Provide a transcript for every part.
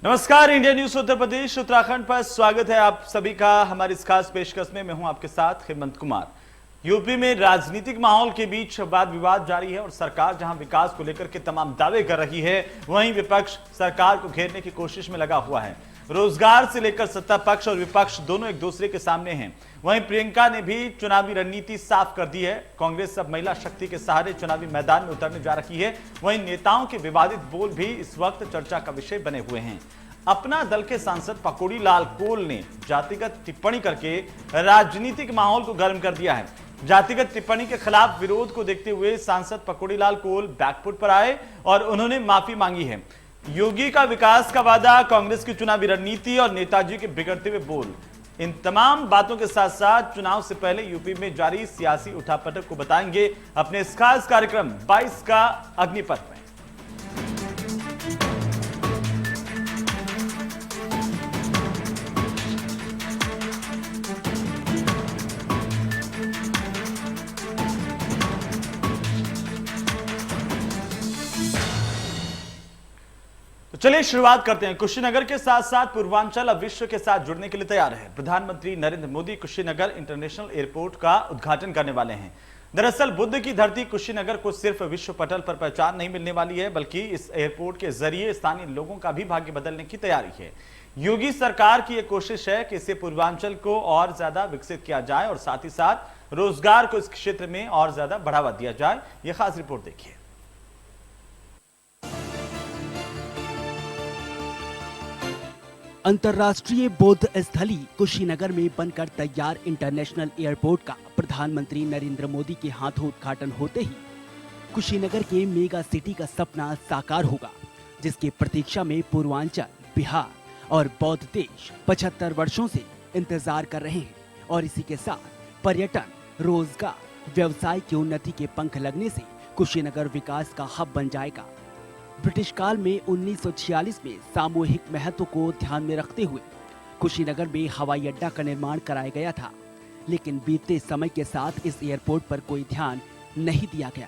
नमस्कार, India news Uttar Pradesh Uttarakhand पर स्वागत है आप सभी का हमारी इस खास पेशकश में। मैं हूं आपके साथ हेमंत कुमार। यूपी में राजनीतिक माहौल के बीच वाद विवाद जारी है और सरकार जहां विकास को लेकर के तमाम दावे कर रही है, वहीं विपक्ष सरकार को घेरने की कोशिश में लगा हुआ है। रोजगार से लेकर सत्ता पक्ष और विपक्ष दोनों एक दूसरे के सामने हैं। वहीं प्रियंका ने भी चुनावी रणनीति साफ कर दी है। कांग्रेस अब महिला शक्ति के सहारे चुनावी मैदान में उतरने जा रही है। वहीं नेताओं के विवादित बोल भी इस वक्त चर्चा का विषय बने हुए हैं। अपना दल के सांसद पकौड़ी लाल कोल ने जातिगत टिप्पणी करके राजनीतिक माहौल को गर्म कर दिया है। जातिगत टिप्पणी के खिलाफ विरोध को देखते हुए सांसद पकौड़ी लाल कोल बैकफुट पर आए और उन्होंने माफी मांगी है। योगी का विकास का वादा, कांग्रेस की चुनावी रणनीति और नेताजी के बिगड़ते हुए बोल, इन तमाम बातों के साथ साथ चुनाव से पहले यूपी में जारी सियासी उठापटक को बताएंगे अपने इस खास कार्यक्रम 22 का अग्निपथ में। चलिए शुरुआत करते हैं। कुशीनगर के साथ साथ पूर्वांचल अब विश्व के साथ जुड़ने के लिए तैयार है। प्रधानमंत्री नरेंद्र मोदी कुशीनगर इंटरनेशनल एयरपोर्ट का उद्घाटन करने वाले हैं। दरअसल बुद्ध की धरती कुशीनगर को सिर्फ विश्व पटल पर पहचान नहीं मिलने वाली है, बल्कि इस एयरपोर्ट के जरिए स्थानीय लोगों का भी भाग्य बदलने की तैयारी है। योगी सरकार की यह कोशिश है कि इसे पूर्वांचल को और ज्यादा विकसित किया जाए और साथ ही साथ रोजगार को इस क्षेत्र में और ज्यादा बढ़ावा दिया जाए। यह खास रिपोर्ट देखिए। अंतर्राष्ट्रीय बौद्ध स्थली कुशीनगर में बनकर तैयार इंटरनेशनल एयरपोर्ट का प्रधानमंत्री नरेंद्र मोदी के हाथों उद्घाटन होते ही कुशीनगर के मेगा सिटी का सपना साकार होगा, जिसकी प्रतीक्षा में पूर्वांचल, बिहार और बौद्ध देश 75 वर्षों से इंतजार कर रहे हैं। और इसी के साथ पर्यटन, रोजगार, व्यवसाय की उन्नति के पंख लगने से कुशीनगर विकास का हब बन जाएगा। ब्रिटिश काल में 1946 में सामूहिक महत्व को ध्यान में रखते हुए कुशीनगर में हवाई अड्डा का निर्माण कराया गया था, लेकिन बीतते समय के साथ इस एयरपोर्ट पर कोई ध्यान नहीं दिया गया,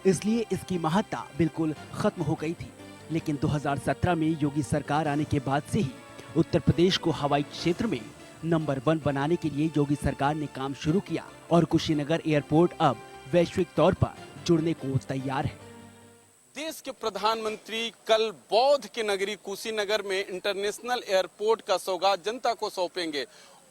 इसलिए इसकी महत्ता बिल्कुल खत्म हो गई थी। लेकिन 2017 में योगी सरकार आने के बाद से ही उत्तर प्रदेश को हवाई क्षेत्र में नंबर 1 बनाने के लिए योगी सरकार ने काम शुरू किया और कुशीनगर एयरपोर्ट अब वैश्विक तौर पर जुड़ने को तैयार है। देश के प्रधानमंत्री कल बौद्ध की नगरी कुशीनगर में इंटरनेशनल एयरपोर्ट का सौगात जनता को सौंपेंगे।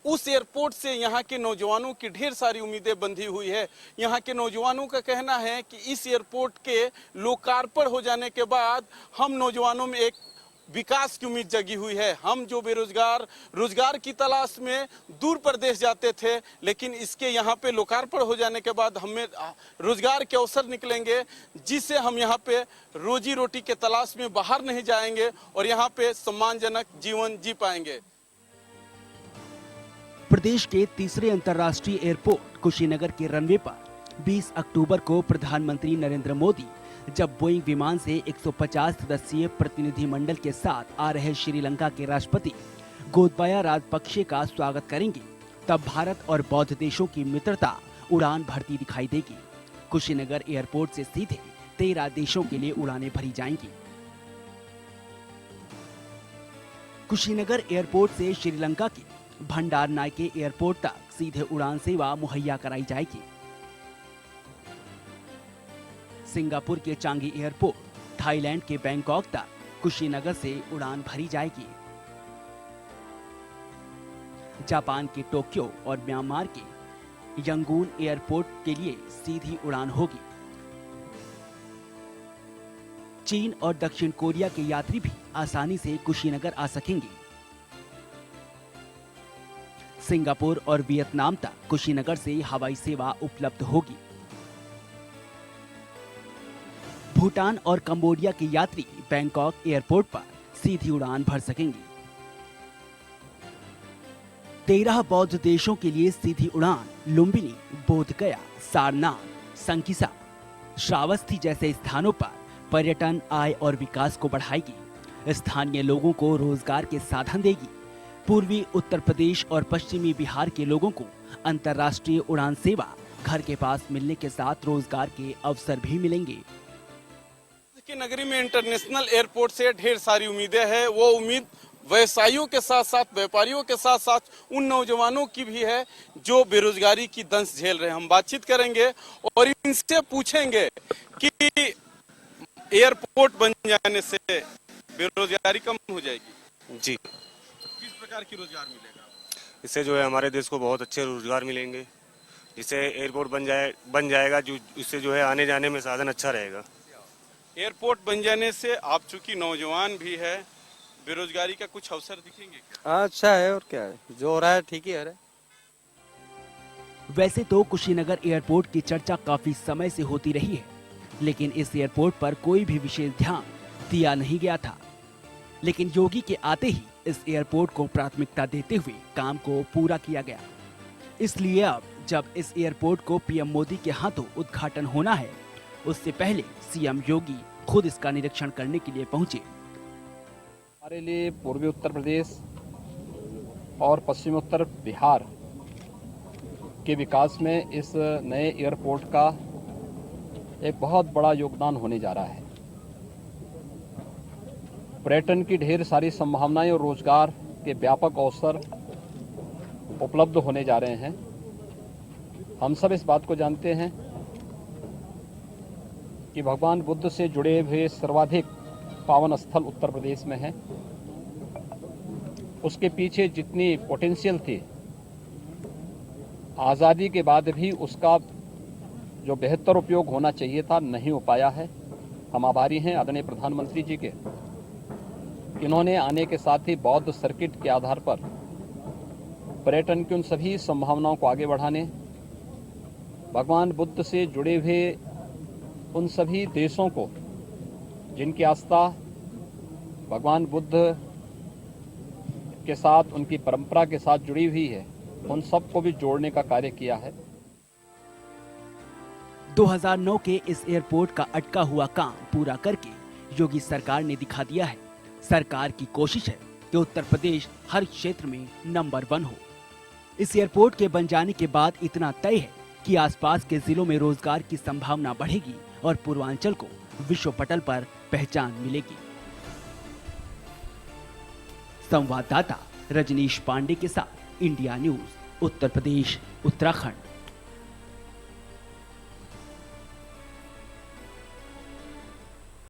उस एयरपोर्ट से यहाँ के नौजवानों की ढेर सारी उम्मीदें बंधी हुई है। यहाँ के नौजवानों का कहना है कि इस एयरपोर्ट के लोकार्पण हो जाने के बाद हम नौजवानों में एक विकास की उम्मीद जगी हुई है। हम जो बेरोजगार रोजगार की तलाश में दूर प्रदेश जाते थे, लेकिन इसके यहाँ पे लोकार्पण हो जाने के बाद हमें रोजगार के अवसर निकलेंगे, जिससे हम यहाँ पे रोजी रोटी के तलाश में बाहर नहीं जाएंगे और यहाँ पे सम्मानजनक जीवन जी पाएंगे। प्रदेश के तीसरे अंतर्राष्ट्रीय एयरपोर्ट कुशीनगर के रनवे पर 20 अक्टूबर को प्रधानमंत्री नरेंद्र मोदी जब बोइंग विमान से 150 सदस्यीय प्रतिनिधिमंडल के साथ आ रहे श्रीलंका के राष्ट्रपति गोतबाया राजपक्षे का स्वागत करेंगे, तब भारत और बौद्ध देशों की मित्रता उड़ान भरती दिखाई देगी। कुशीनगर एयरपोर्ट से सीधे 13 देशों के लिए उड़ानें भरी जाएंगी। कुशीनगर एयरपोर्ट से श्रीलंका के भंडार नायके एयरपोर्ट तक सीधे उड़ान सेवा मुहैया कराई जाएगी। सिंगापुर के चांगी एयरपोर्ट, थाईलैंड के बैंकॉक तक कुशीनगर से उड़ान भरी जाएगी। जापान के टोक्यो और म्यांमार के यंगून एयरपोर्ट के लिए सीधी उड़ान होगी। चीन और दक्षिण कोरिया के यात्री भी आसानी से कुशीनगर आ सकेंगे। सिंगापुर और वियतनाम तक कुशीनगर से हवाई सेवा उपलब्ध होगी। भूटान और कंबोडिया के यात्री बैंकॉक एयरपोर्ट पर सीधी उड़ान भर सकेंगे। 13 बौद्ध देशों के लिए सीधी उड़ान लुम्बिनी, बोधगया, सारनाथ, संकिसा, श्रावस्ती जैसे स्थानों पर पर्यटन, आय और विकास को बढ़ाएगी। स्थानीय लोगों को रोजगार के साधन देगी। पूर्वी उत्तर प्रदेश और पश्चिमी बिहार के लोगों को अंतर्राष्ट्रीय उड़ान सेवा घर के पास मिलने के साथ रोजगार के अवसर भी मिलेंगे। कि कुशीनगरी में इंटरनेशनल एयरपोर्ट से ढेर सारी उम्मीदें हैं। वो उम्मीद व्यवसायियों के साथ साथ व्यापारियों के साथ साथ उन नौजवानों की भी है जो बेरोजगारी की दंश झेल रहे हैं। हम बातचीत करेंगे और इनसे पूछेंगे कि एयरपोर्ट बन जाने से बेरोजगारी कम हो जाएगी जी। किस प्रकार की रोजगार मिलेगा? इससे जो है हमारे देश को बहुत अच्छे रोजगार मिलेंगे। इससे एयरपोर्ट बन जाएगा जो इससे जो है आने जाने में साधन अच्छा रहेगा। एयरपोर्ट बन जाने से आप चूंकि नौजवान भी है, बेरोजगारी का कुछ अवसर दिखेंगे क्या? हाँ, अच्छा है और क्या है, जो हो रहा है ठीक ही है। वैसे तो कुशीनगर एयरपोर्ट की चर्चा काफी समय से होती रही है, लेकिन इस एयरपोर्ट पर कोई भी विशेष ध्यान दिया नहीं गया था। लेकिन योगी के आते ही इस एयरपोर्ट को प्राथमिकता देते हुए काम को पूरा किया गया। इसलिए अब जब इस एयरपोर्ट को पीएम मोदी के हाथों उद्घाटन होना है, उससे पहले सीएम योगी खुद इसका निरीक्षण करने के लिए पहुंचे। हमारे लिए पूर्वी उत्तर प्रदेश और पश्चिमी उत्तर बिहार के विकास में इस नए एयरपोर्ट का एक बहुत बड़ा योगदान होने जा रहा है। पर्यटन की ढेर सारी संभावनाएं और रोजगार के व्यापक अवसर उपलब्ध होने जा रहे हैं। हम सब इस बात को जानते हैं कि भगवान बुद्ध से जुड़े हुए सर्वाधिक पावन स्थल उत्तर प्रदेश में है। उसके पीछे जितनी पोटेंशियल थी, आज़ादी के बाद भी उसका जो बेहतर उपयोग होना चाहिए था नहीं हो पाया है। हम आभारी हैं आदरणीय प्रधानमंत्री जी के, इन्होंने आने के साथ ही बौद्ध सर्किट के आधार पर पर्यटन की उन सभी संभावनाओं को आगे बढ़ाने, भगवान बुद्ध से जुड़े हुए उन सभी देशों को जिनकी आस्था भगवान बुद्ध के साथ, उनकी परंपरा के साथ जुड़ी हुई है, उन सबको भी जोड़ने का कार्य किया है। 2009 के इस एयरपोर्ट का अटका हुआ काम पूरा करके योगी सरकार ने दिखा दिया है। सरकार की कोशिश है कि उत्तर प्रदेश हर क्षेत्र में नंबर 1 हो। इस एयरपोर्ट के बन जाने के बाद इतना तय है कि आसपास के जिलों में रोजगार की संभावना बढ़ेगी और पूर्वांचल को विश्व पटल पर पहचान मिलेगी। संवाददाता रजनीश पांडे के साथ इंडिया न्यूज, उत्तर प्रदेश, उत्तराखंड।